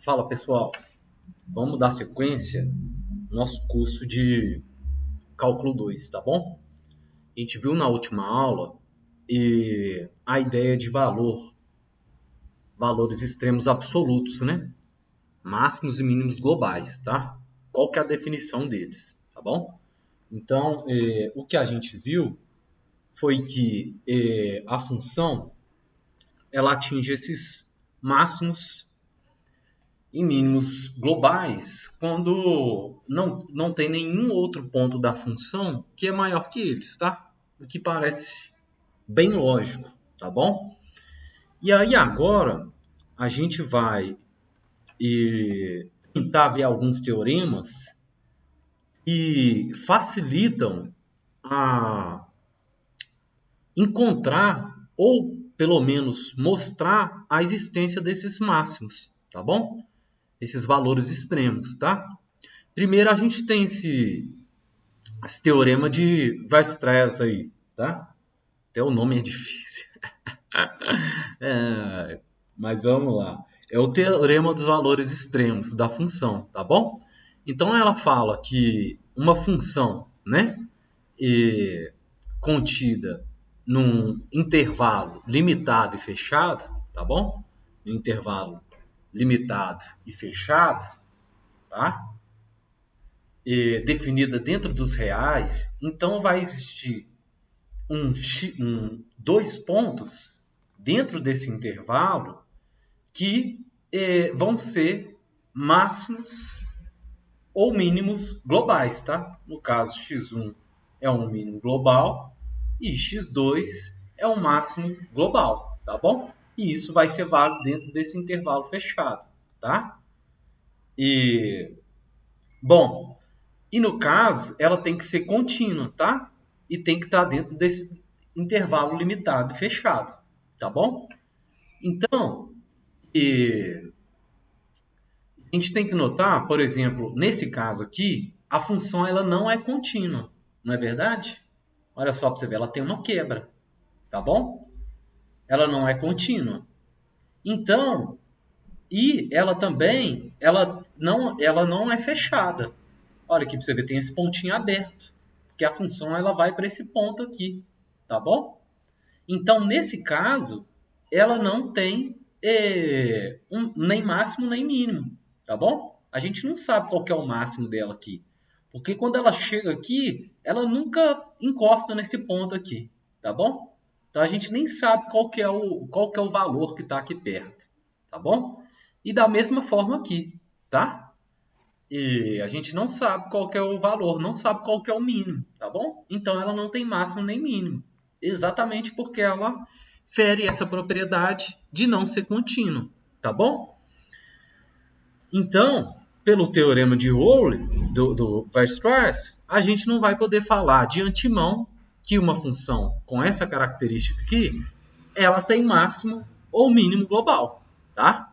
Fala pessoal, vamos dar sequência no nosso curso de Cálculo 2, tá bom? A gente viu na última aula a ideia de valores extremos absolutos, né? Máximos e mínimos globais, tá? Qual que é a definição deles, tá bom? Então, o que a gente viu foi que a função ela atinge esses máximos e mínimos globais quando não tem nenhum outro ponto da função que é maior que eles, tá? O que parece bem lógico, tá bom? E aí agora a gente vai tentar ver alguns teoremas que facilitam a encontrar ou pelo menos mostrar a existência desses máximos, tá bom? Esses valores extremos, tá? Primeiro a gente tem esse teorema de Weierstrass aí, tá? Até o nome é difícil. Mas vamos lá. É o teorema dos valores extremos da função, tá bom? Então ela fala que uma função, né, contida num intervalo limitado e fechado, tá bom? Um intervalo limitado e fechado, tá? Definida dentro dos reais, então vai existir dois pontos dentro desse intervalo que vão ser máximos ou mínimos globais, tá? No caso, x1 é um mínimo global e x2 é um máximo global, tá bom? E isso vai ser válido dentro desse intervalo fechado, tá? Bom, e no caso, ela tem que ser contínua, tá? E tem que estar dentro desse intervalo limitado e fechado, tá bom? Então, a gente tem que notar, por exemplo, nesse caso aqui, a função ela não é contínua, não é verdade? Olha só para você ver, ela tem uma quebra, tá bom? Ela não é contínua. Então, e ela também, ela não é fechada. Olha aqui para você ver, tem esse pontinho aberto, porque a função ela vai para esse ponto aqui, tá bom? Então, nesse caso, ela não tem nem máximo nem mínimo, tá bom? A gente não sabe qual que é o máximo dela aqui, porque quando ela chega aqui, ela nunca encosta nesse ponto aqui, tá bom? Então a gente nem sabe qual que é o valor que está aqui perto, tá bom? E da mesma forma aqui, tá? E a gente não sabe qual que é o valor, não sabe qual que é o mínimo, tá bom? Então ela não tem máximo nem mínimo, exatamente porque ela fere essa propriedade de não ser contínua, tá bom? Então, pelo teorema de Rowley, do Weierstrass, a gente não vai poder falar de antemão que uma função com essa característica aqui, ela tem máximo ou mínimo global, tá?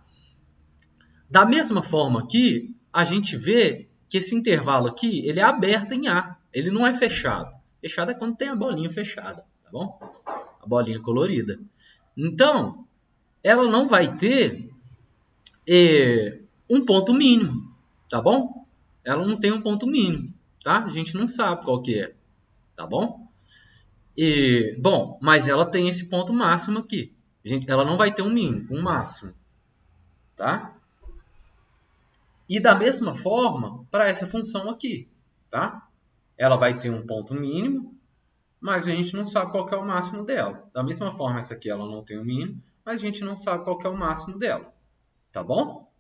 Da mesma forma aqui, a gente vê que esse intervalo aqui, ele é aberto em A, ele não é fechado. Fechado é quando tem a bolinha fechada, tá bom? A bolinha colorida. Então, ela não vai ter um ponto mínimo, tá bom? Ela não tem um ponto mínimo, tá? A gente não sabe qual que é, tá bom? Bom, mas ela tem esse ponto máximo aqui. Ela não vai ter um mínimo, um máximo, tá? E da mesma forma, para essa função aqui, tá? Ela vai ter um ponto mínimo, mas a gente não sabe qual que é o máximo dela. Da mesma forma, essa aqui ela não tem um mínimo, mas a gente não sabe qual que é o máximo dela, tá bom?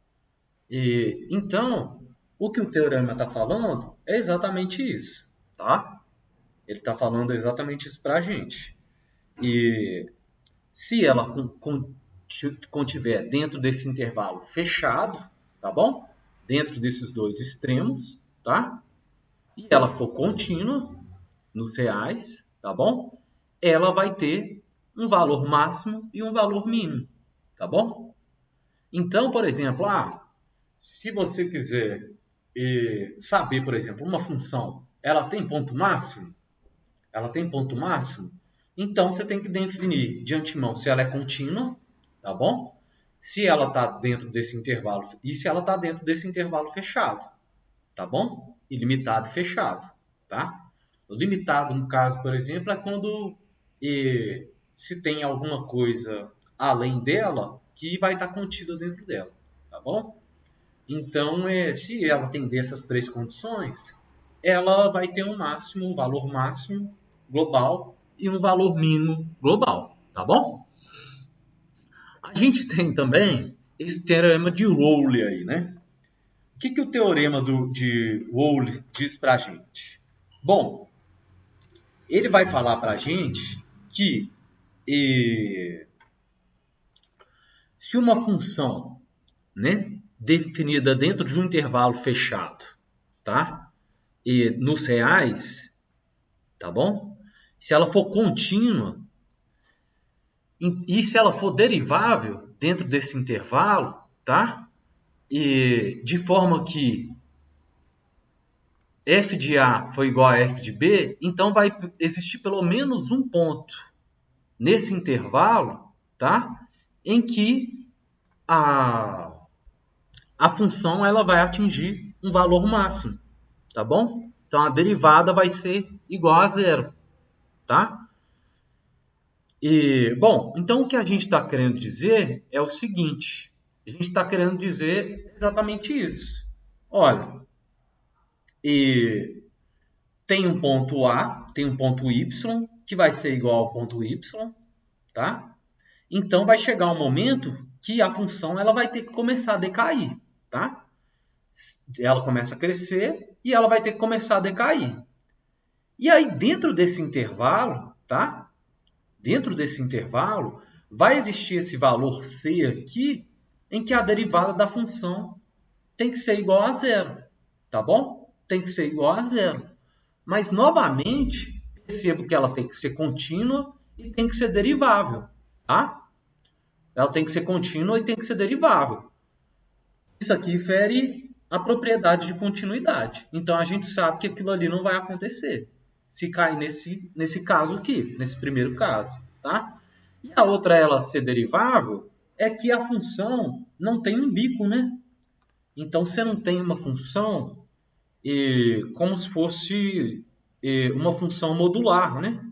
Então, o que o teorema está falando é exatamente isso, tá? Ele está falando exatamente isso para a gente. E se ela contiver dentro desse intervalo fechado, tá bom? Dentro desses dois extremos, tá? E ela for contínua nos reais, tá bom? Ela vai ter um valor máximo e um valor mínimo, tá bom? Então, por exemplo, se você quiser saber, por exemplo, uma função, ela tem ponto máximo? Ela tem ponto máximo? Então, você tem que definir de antemão se ela é contínua, tá bom? se ela está dentro desse intervalo e se ela está dentro desse intervalo fechado, tá bom? Ilimitado e fechado, tá? O limitado, no caso, por exemplo, é quando se tem alguma coisa além dela que vai estar contida dentro dela, tá bom? Então, se ela atender essas três condições, ela vai ter um máximo, um valor máximo global e um valor mínimo global, tá bom? A gente tem também esse teorema de Rowley aí, né? O que o teorema de Rowley diz para a gente? Bom, ele vai falar para a gente que se uma função, né, definida dentro de um intervalo fechado, tá? E nos reais, tá bom? Se ela for contínua e se ela for derivável dentro desse intervalo, tá? E de forma que f de A foi igual a f de B, então vai existir pelo menos um ponto nesse intervalo, tá? Em que a função ela vai atingir um valor máximo, tá bom? Então a derivada vai ser igual a zero, tá? E, bom, então o que a gente está querendo dizer é o seguinte: a gente está querendo dizer exatamente isso. Olha, tem um ponto A, tem um ponto Y, que vai ser igual ao ponto Y, tá? Então vai chegar um momento que a função ela vai ter que começar a decair, tá? Ela começa a crescer e ela vai ter que começar a decair. E aí dentro desse intervalo, tá? Dentro desse intervalo vai existir esse valor C aqui, em que a derivada da função tem que ser igual a zero, tá bom? Tem que ser igual a zero. Mas novamente percebo que ela tem que ser contínua e tem que ser derivável, tá? Ela tem que ser contínua e tem que ser derivável. Isso aqui fere a propriedade de continuidade. Então a gente sabe que aquilo ali não vai acontecer se cair nesse caso aqui, nesse primeiro caso, tá? E a outra ela ser derivável é que a função não tem um bico, né? Então você não tem uma função como se fosse uma função modular, né?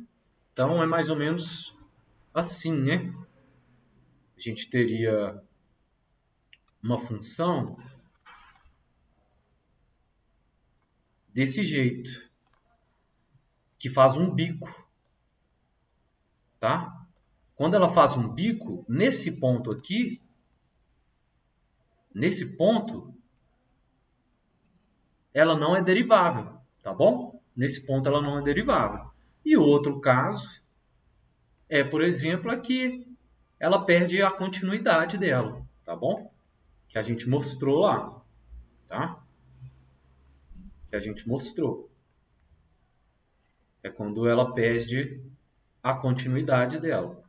Então é mais ou menos assim, né? A gente teria uma função desse jeito, que faz um bico, tá? Quando ela faz um bico, nesse ponto aqui, nesse ponto, ela não é derivável, tá bom? Nesse ponto ela não é derivável. E o outro caso é, por exemplo, aqui ela perde a continuidade dela, tá bom? Que a gente mostrou lá, tá? Que a gente mostrou. É quando ela perde a continuidade dela.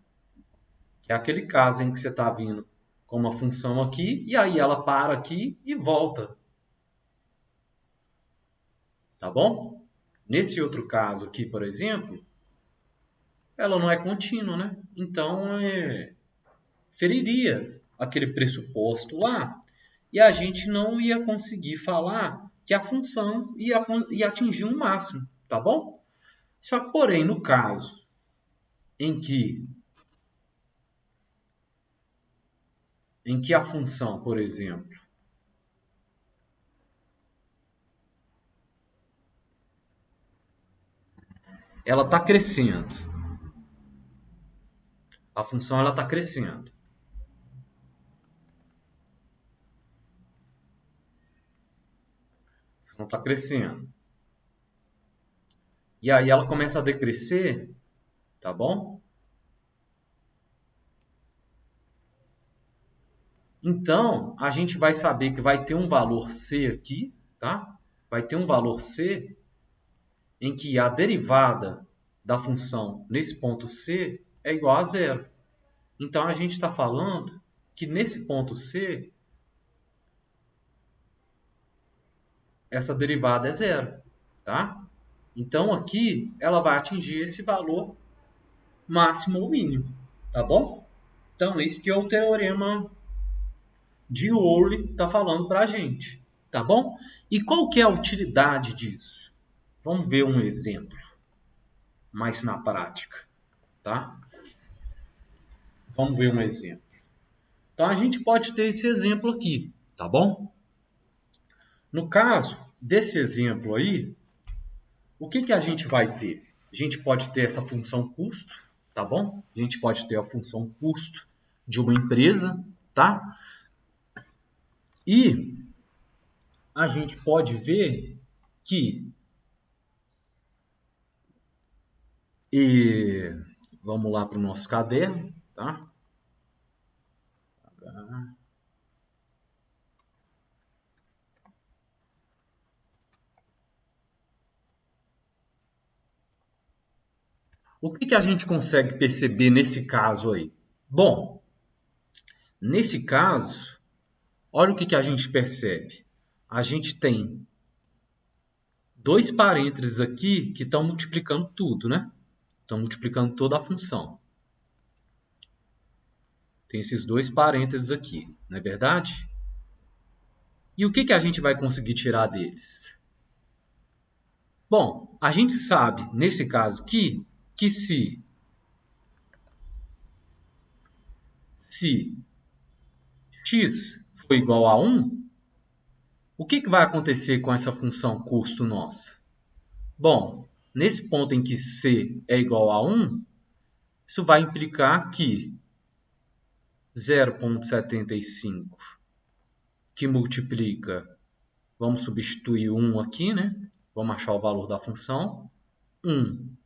Que é aquele caso em que você está vindo com uma função aqui e aí ela para aqui e volta. Tá bom? Nesse outro caso aqui, por exemplo, ela não é contínua, né? Então, feriria aquele pressuposto lá e a gente não ia conseguir falar que a função ia atingir um máximo, tá bom? Só que, porém, no caso em que a função, por exemplo, ela está crescendo. A função ela está crescendo. A função está crescendo. E aí ela começa a decrescer, tá bom? Então, a gente vai saber que vai ter um valor C aqui, tá? Vai ter um valor C em que a derivada da função nesse ponto C é igual a zero. Então, a gente está falando que nesse ponto C, essa derivada é zero, tá? Então, aqui, ela vai atingir esse valor máximo ou mínimo, tá bom? Então, esse que é o teorema de Rowley está falando para a gente, tá bom? E qual que é a utilidade disso? Vamos ver um exemplo mais na prática, tá? Vamos ver um exemplo. Então, a gente pode ter esse exemplo aqui, tá bom? No caso desse exemplo aí, o que que a gente vai ter? A gente pode ter essa função custo, tá bom? A gente pode ter a função custo de uma empresa, tá? E a gente pode ver que vamos lá para o nosso caderno, tá? O que que a gente consegue perceber nesse caso aí? Bom, nesse caso, olha o que que a gente percebe. A gente tem dois parênteses aqui que estão multiplicando tudo, né? Estão multiplicando toda a função. Tem esses dois parênteses aqui, não é verdade? E o que que a gente vai conseguir tirar deles? Bom, a gente sabe, nesse caso aqui, que se x for igual a 1, o que que vai acontecer com essa função custo nossa? Bom, nesse ponto em que c é igual a 1, isso vai implicar que 0,75 que multiplica, vamos substituir 1 aqui, né? Vamos achar o valor da função. 1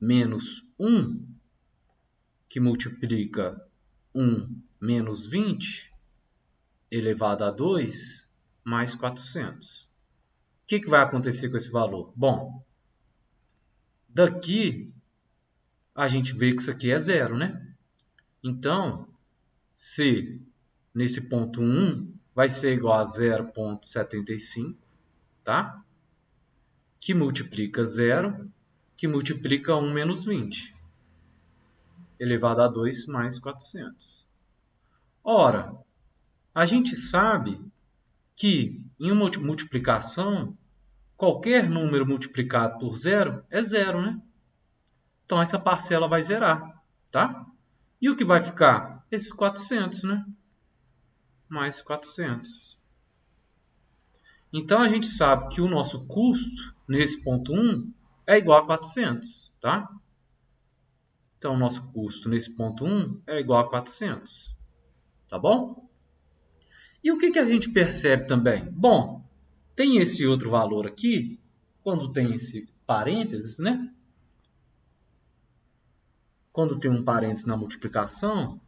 menos 1, que multiplica 1 menos 20, elevado a 2, mais 400. O que vai acontecer com esse valor? Bom, daqui a gente vê que isso aqui é zero, né? Então, C nesse ponto 1 vai ser igual a 0,75, tá? Que multiplica 0, que multiplica 1 menos 20, elevado a 2 mais 400. Ora, a gente sabe que em uma multiplicação, qualquer número multiplicado por zero é zero, né? Então, essa parcela vai zerar, tá? E o que vai ficar? Esses 400, né? Mais 400. Então, a gente sabe que o nosso custo, nesse ponto 1, é igual a 400, tá? Então, o nosso custo nesse ponto 1 é igual a 400, tá bom? E o que a gente percebe também? Bom, tem esse outro valor aqui, quando tem esse parênteses, né? Quando tem um parênteses na multiplicação,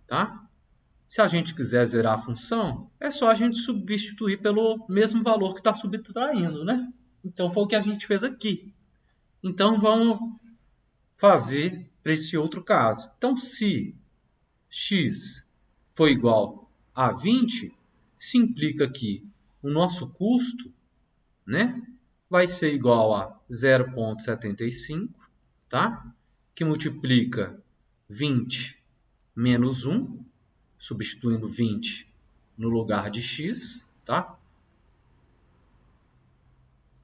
tá? Se a gente quiser zerar a função, é só a gente substituir pelo mesmo valor que está subtraindo, né? Então, foi o que a gente fez aqui. Então, vamos fazer para esse outro caso. Então, se x for igual a 20, se implica que o nosso custo, né, vai ser igual a 0,75, tá? Que multiplica 20 menos 1, substituindo 20 no lugar de x, tá?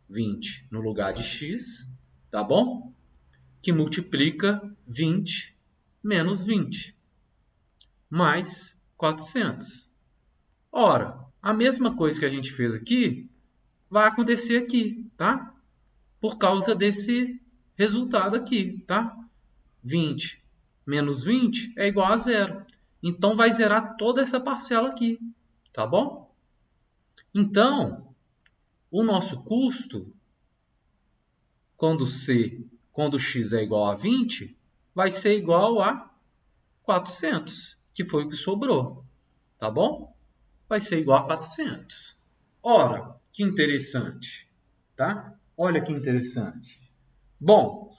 20 no lugar de x, tá bom? Que multiplica 20 menos 20, mais 400. Ora, a mesma coisa que a gente fez aqui, vai acontecer aqui, tá? Por causa desse resultado aqui, tá? 20 menos 20 é igual a zero. Então, vai zerar toda essa parcela aqui, tá bom? Então, o nosso custo, quando x é igual a 20, vai ser igual a 400, que foi o que sobrou, tá bom? Vai ser igual a 400. Ora, que interessante, tá? Olha que interessante. Bom,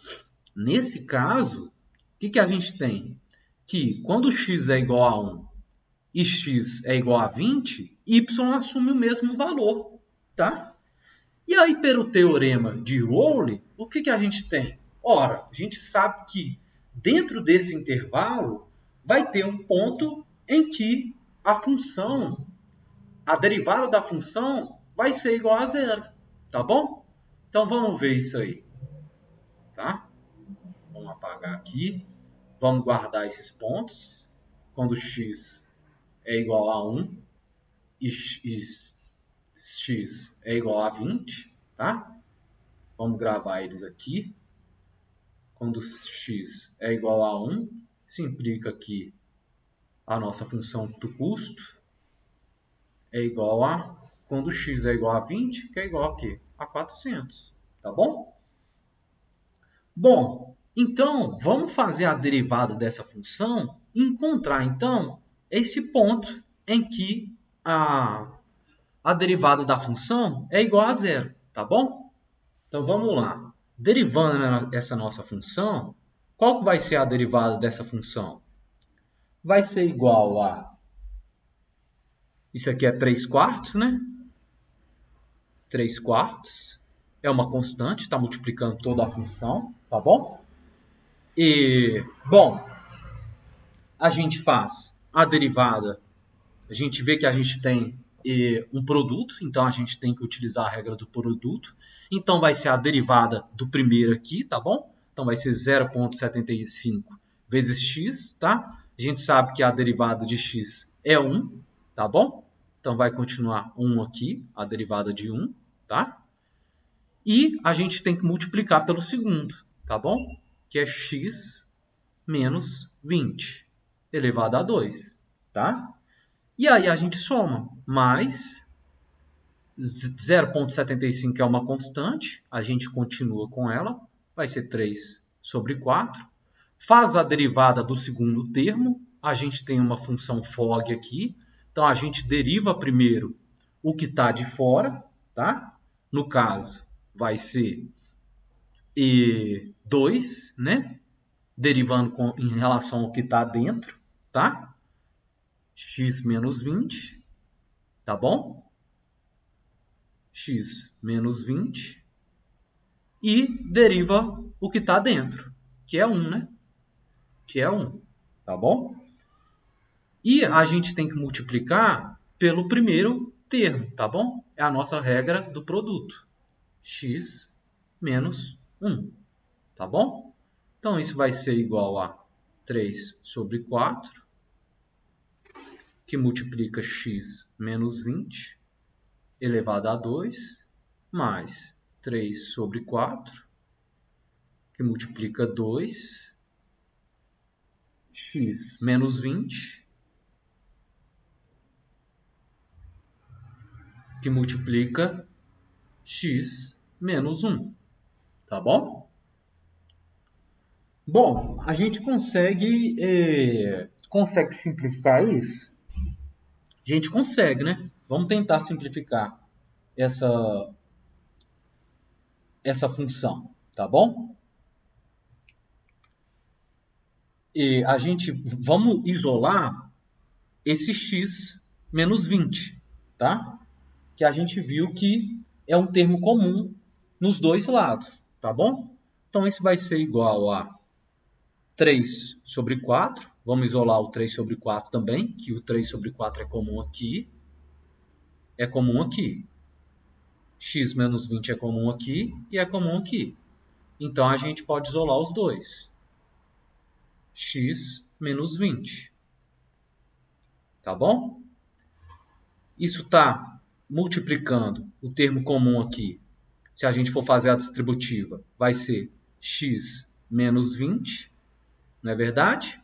nesse caso, o que a gente tem? Que quando x é igual a 1 e x é igual a 20, y assume o mesmo valor, tá? E aí, pelo teorema de Rowley, o que a gente tem? Ora, a gente sabe que dentro desse intervalo vai ter um ponto em que a derivada da função vai ser igual a zero, tá bom? Então vamos ver isso aí, tá? Vamos apagar aqui, vamos guardar esses pontos, quando x é igual a 1 e x é igual a 20, tá? Vamos gravar eles aqui. Quando x é igual a 1, isso implica que a nossa função do custo é igual a, quando x é igual a 20, que é igual a quê? A 400, tá bom? Bom, então, vamos fazer a derivada dessa função e encontrar, então, esse ponto em que a derivada da função é igual a zero, tá bom? Então, vamos lá. Derivando essa nossa função, qual que vai ser a derivada dessa função? Vai ser igual a... Isso aqui é 3 quartos, né? 3 quartos é uma constante, está multiplicando toda a função, tá bom? E, bom, a gente faz a derivada, a gente vê que a gente tem um produto, então a gente tem que utilizar a regra do produto. Então vai ser a derivada do primeiro aqui, tá bom? Então vai ser 0,75 vezes x, tá? A gente sabe que a derivada de x é 1, tá bom? Então vai continuar 1 aqui, a derivada de 1, tá? E a gente tem que multiplicar pelo segundo, tá bom? Que é x menos 20 elevado a 2, tá? E aí a gente soma, mais 0,75 é uma constante, a gente continua com ela, vai ser 3 sobre 4. Faz a derivada do segundo termo, a gente tem uma função fog aqui, então a gente deriva primeiro o que está de fora, tá? No caso, vai ser 2, né? Derivando em relação ao que está dentro, tá? X menos 20, tá bom? X menos 20 e deriva o que está dentro, que é 1, né? Que é 1, tá bom? E a gente tem que multiplicar pelo primeiro termo, tá bom? É a nossa regra do produto. X menos 1, tá bom? Então, isso vai ser igual a 3 sobre 4, que multiplica x menos 20, elevado a 2, mais 3 sobre 4, que multiplica 2, x menos 20, que multiplica x menos 1, tá bom? Bom, a gente consegue simplificar isso? A gente consegue, né? Vamos tentar simplificar essa função, tá bom? E a gente, vamos isolar esse x menos 20, tá? Que a gente viu que é um termo comum nos dois lados, tá bom? Então, isso vai ser igual a 3 sobre 4. Vamos isolar o 3 sobre 4 também, que o 3 sobre 4 é comum aqui. É comum aqui. X menos 20 é comum aqui e é comum aqui. Então, a gente pode isolar os dois. X menos 20. Tá bom? Isso está multiplicando o termo comum aqui. Se a gente for fazer a distributiva, vai ser x menos 20, não é verdade?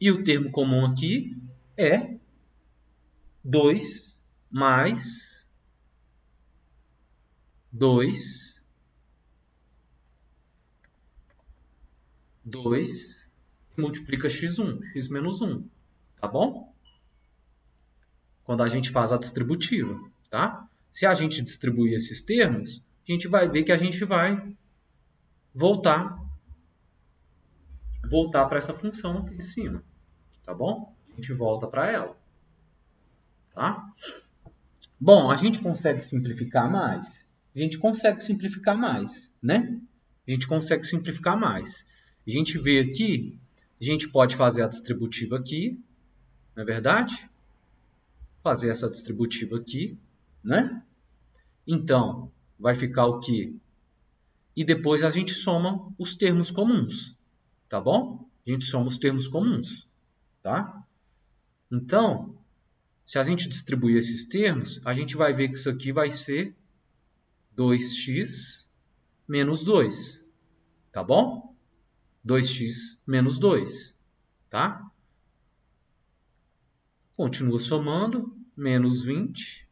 E o termo comum aqui é 2 mais 2 multiplica x1, x menos 1, tá bom? Quando a gente faz a distributiva, tá? Se a gente distribuir esses termos, a gente vai ver que a gente vai voltar para essa função aqui de cima, tá bom? A gente volta para ela, tá? Bom, a gente consegue simplificar mais? A gente consegue simplificar mais, né? A gente consegue simplificar mais. A gente vê aqui, a gente pode fazer a distributiva aqui, não é verdade? Fazer essa distributiva aqui, né? Então, vai ficar o quê? E depois a gente soma os termos comuns, tá bom? A gente soma os termos comuns, tá? Então, se a gente distribuir esses termos, a gente vai ver que isso aqui vai ser 2x menos 2, tá bom? 2x menos 2, tá? Continua somando, menos 20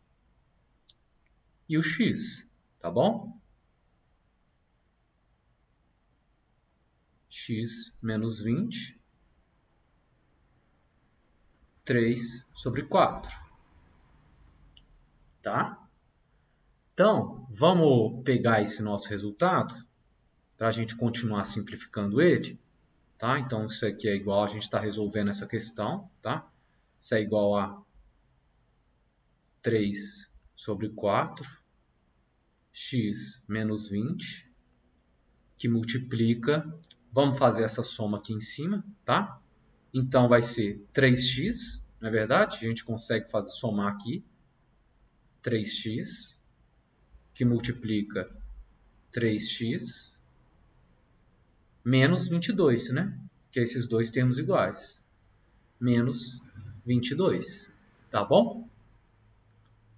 e o x, tá bom? X menos 20, 3 sobre 4, tá? Então, vamos pegar esse nosso resultado para a gente continuar simplificando ele, tá? Então, isso aqui é igual, a gente está resolvendo essa questão, tá? Isso é igual a 3 sobre 4, x menos 20, que multiplica, vamos fazer essa soma aqui em cima, tá? Então, vai ser 3x, não é verdade? A gente consegue somar aqui, 3x, que multiplica 3x, menos 22, né? Que esses dois termos iguais. Menos 22, tá bom?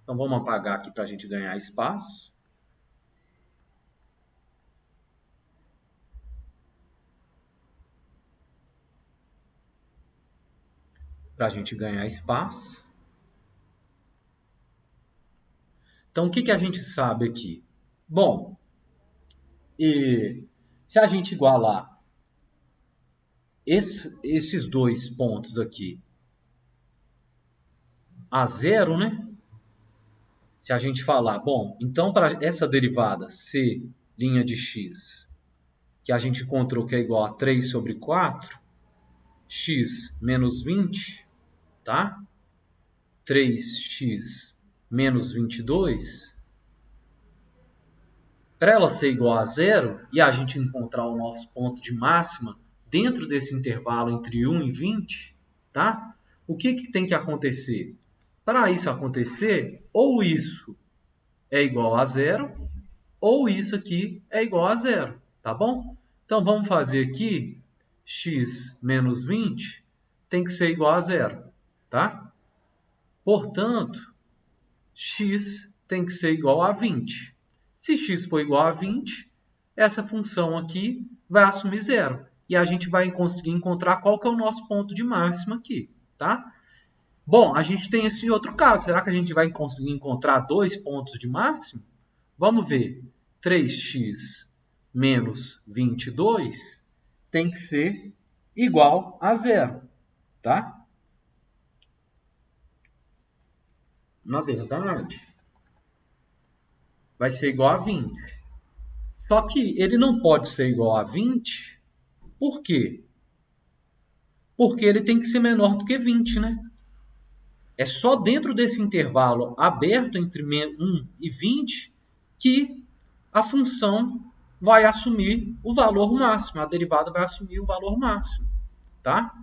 Então, vamos apagar aqui para a gente ganhar espaço. Para a gente ganhar espaço. Então, o que a gente sabe aqui? Bom, se a gente igualar esses dois pontos aqui a zero, né? Se a gente falar, bom, então para essa derivada c' de x, que a gente encontrou que é igual a 3 sobre 4, x menos 20, tá? 3x menos 22, para ela ser igual a zero e a gente encontrar o nosso ponto de máxima dentro desse intervalo entre 1 e 20, tá? O que tem que acontecer? Para isso acontecer, ou isso é igual a zero, ou isso aqui é igual a zero, tá bom? Então, vamos fazer aqui, x menos 20 tem que ser igual a zero, tá? Portanto, x tem que ser igual a 20. Se x for igual a 20, essa função aqui vai assumir zero. E a gente vai conseguir encontrar qual que é o nosso ponto de máxima aqui, tá? Bom, a gente tem esse outro caso. Será que a gente vai conseguir encontrar dois pontos de máximo? Vamos ver. 3x menos 22 tem que ser igual a zero, tá? Na verdade, vai ser igual a 20. Só que ele não pode ser igual a 20, por quê? Porque ele tem que ser menor do que 20, né? É só dentro desse intervalo aberto entre 1 e 20 que a função vai assumir o valor máximo, a derivada vai assumir o valor máximo, tá?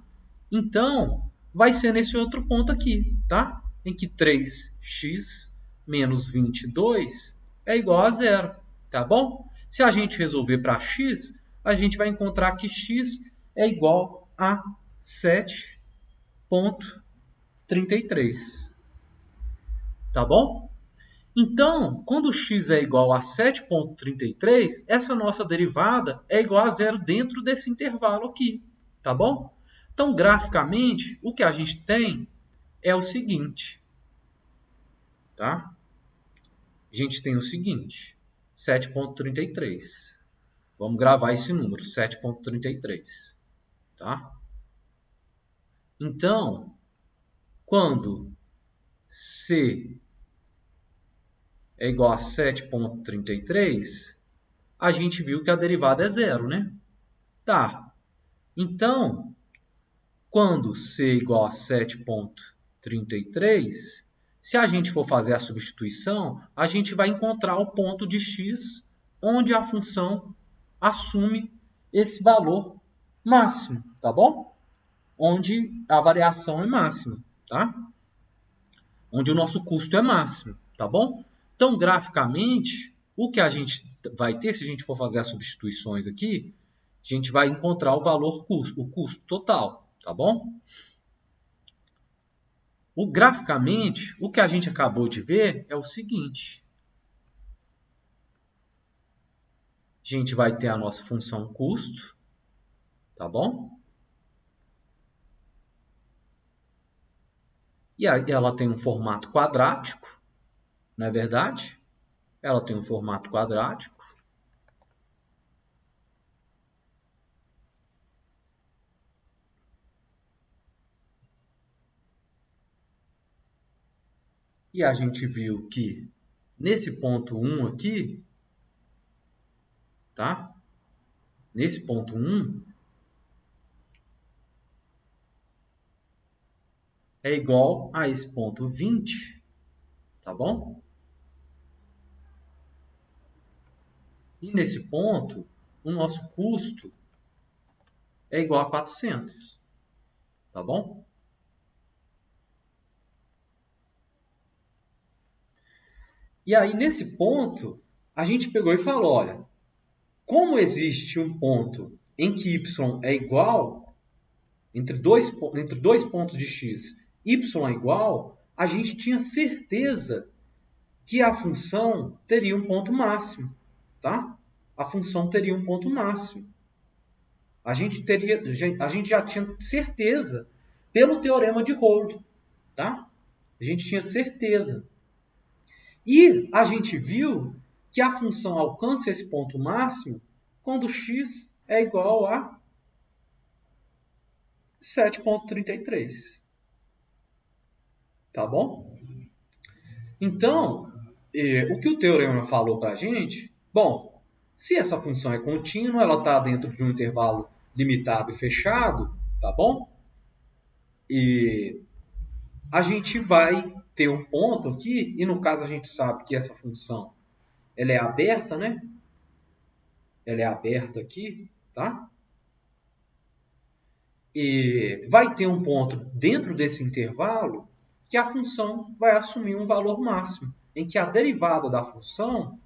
Então, vai ser nesse outro ponto aqui, tá? Em que 3x menos 22 é igual a zero, tá bom? Se a gente resolver para x, a gente vai encontrar que x é igual a 7,33, tá bom? Então, quando x é igual a 7,33, essa nossa derivada é igual a zero dentro desse intervalo aqui, tá bom? Então, graficamente, o que a gente tem é o seguinte, tá? A gente tem o seguinte, 7,33. Vamos gravar esse número, 7,33, tá? Então, quando C é igual a 7,33, a gente viu que a derivada é zero, né? Tá. Então, quando C é igual a 7,33, se a gente for fazer a substituição, a gente vai encontrar o ponto de x onde a função assume esse valor máximo, tá bom? Onde a variação é máxima. tá? Onde o nosso custo é máximo, tá bom? Então, graficamente, o que a gente vai ter, se a gente for fazer as substituições aqui, a gente vai encontrar o valor custo, o custo total, tá bom? Graficamente, o que a gente acabou de ver é o seguinte. A gente vai ter a nossa função custo, tá bom? E aí ela tem um formato quadrático, não é verdade? Ela tem um formato quadrático. E a gente viu que nesse ponto 1 aqui, tá? Nesse ponto 1 é igual a esse ponto 20, tá bom? E nesse ponto, o nosso custo é igual a 400, tá bom? E aí, nesse ponto, a gente pegou e falou, olha, como existe um ponto em que y é igual, entre dois pontos de x, y é igual, a gente tinha certeza que a função teria um ponto máximo, tá? A função teria um ponto máximo. A gente já tinha certeza pelo teorema de Rolle, tá? A gente tinha certeza. E a gente viu que a função alcança esse ponto máximo quando x é igual a 7,33. Tá bom? Então, o que o teorema falou para a gente? Bom, se essa função é contínua, ela está dentro de um intervalo limitado e fechado, tá bom? E a gente vai ter um ponto aqui, e no caso a gente sabe que essa função ela é aberta, né? Ela é aberta aqui, tá? E vai ter um ponto dentro desse intervalo que a função vai assumir um valor máximo, em que a derivada da função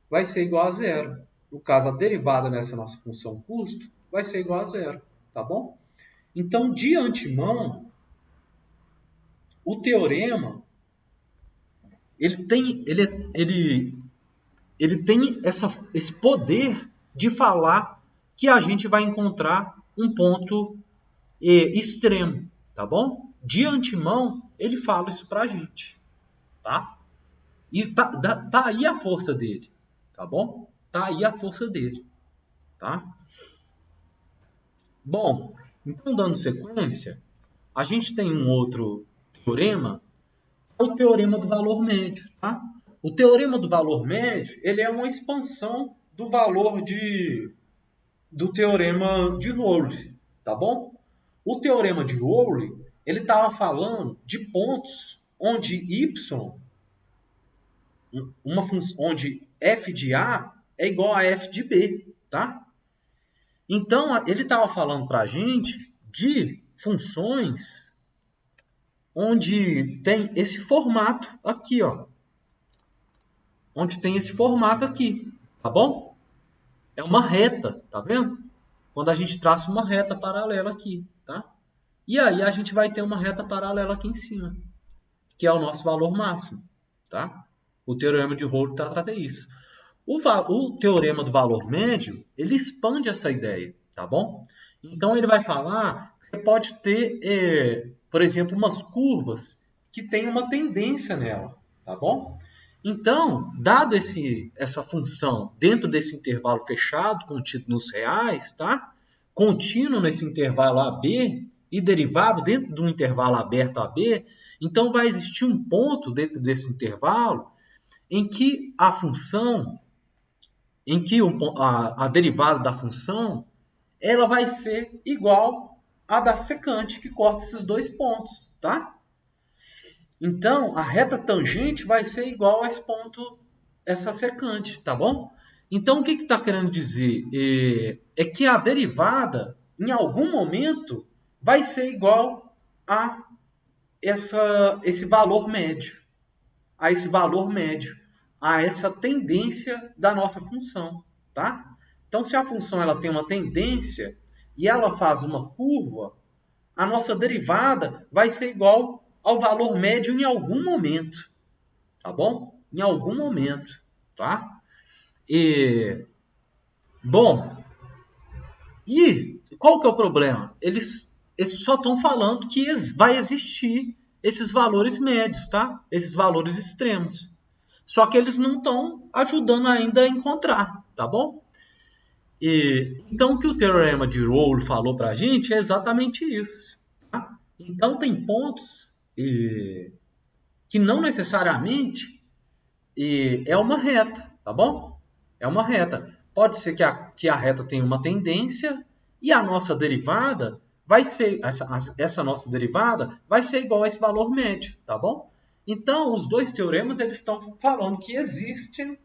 vai ser igual a zero. No caso, a derivada nessa nossa função custo vai ser igual a zero, tá bom? Então, de antemão, o teorema ele tem esse poder de falar que a gente vai encontrar um ponto extremo, tá bom? De antemão, ele fala isso pra gente, tá? E tá aí a força dele, tá bom? Tá aí a força dele, tá? Bom, então dando sequência, a gente tem um outro teorema, o teorema do valor médio, tá? O teorema do valor médio, ele é uma expansão do valor do teorema de Rowley, tá bom? O teorema de Rowley, ele estava falando de pontos onde y, onde f de A é igual a f de B, tá? Então, ele estava falando para a gente de funções onde tem esse formato aqui, ó. Onde tem esse formato aqui, tá bom? É uma reta, tá vendo? Quando a gente traça uma reta paralela aqui, tá? E aí a gente vai ter uma reta paralela aqui em cima, que é o nosso valor máximo, tá? O teorema de Rowley trata isso. O teorema do valor médio, ele expande essa ideia, tá bom? Então ele vai falar que você pode ter, por exemplo, umas curvas que tem uma tendência nela, tá bom? Então, dado essa função dentro desse intervalo fechado, contido nos reais, tá? Contínuo nesse intervalo AB e derivado dentro de um intervalo aberto AB, então vai existir um ponto dentro desse intervalo em que a função, em que a derivada da função, ela vai ser igual à da secante que corta esses dois pontos, tá? Então, a reta tangente vai ser igual a esse ponto, essa secante, tá bom? Então, o que está querendo dizer? É que a derivada, em algum momento, vai ser igual a esse valor médio, a esse valor médio, a essa tendência da nossa função, tá? Então, se a função ela tem uma tendência e ela faz uma curva, a nossa derivada vai ser igual ao valor médio em algum momento, tá bom? Em algum momento, tá? Bom, e qual que é o problema? Eles só estão falando que vai existir esses valores médios, tá? Esses valores extremos. Só que eles não estão ajudando ainda a encontrar, tá bom? Então, o que o teorema de Rolle falou para a gente é exatamente isso. Tá? Então, tem pontos que não necessariamente é uma reta, tá bom? É uma reta. Pode ser que a reta tenha uma tendência e a nossa derivada vai ser, essa nossa derivada vai ser igual a esse valor médio, tá bom? Então, os dois teoremas eles estão falando que existem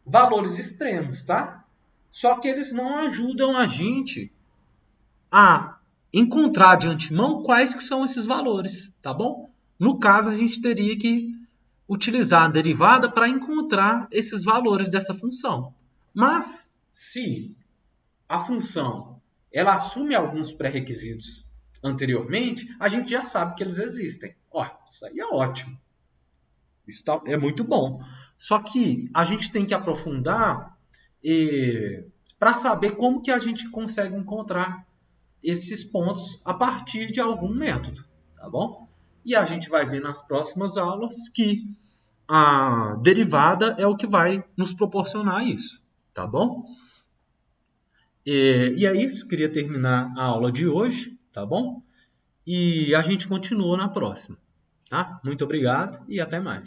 valores extremos, tá? Só que eles não ajudam a gente a encontrar de antemão quais que são esses valores, tá bom? No caso, a gente teria que utilizar a derivada para encontrar esses valores dessa função. Mas, se a função ela assume alguns pré-requisitos anteriormente, a gente já sabe que eles existem. Olha, isso aí é ótimo. Isso é muito bom. Só que a gente tem que aprofundar para saber como que a gente consegue encontrar esses pontos a partir de algum método, tá bom? E a gente vai ver nas próximas aulas que a derivada é o que vai nos proporcionar isso, tá bom? E é isso, queria terminar a aula de hoje, tá bom? E a gente continua na próxima, tá? Muito obrigado e até mais.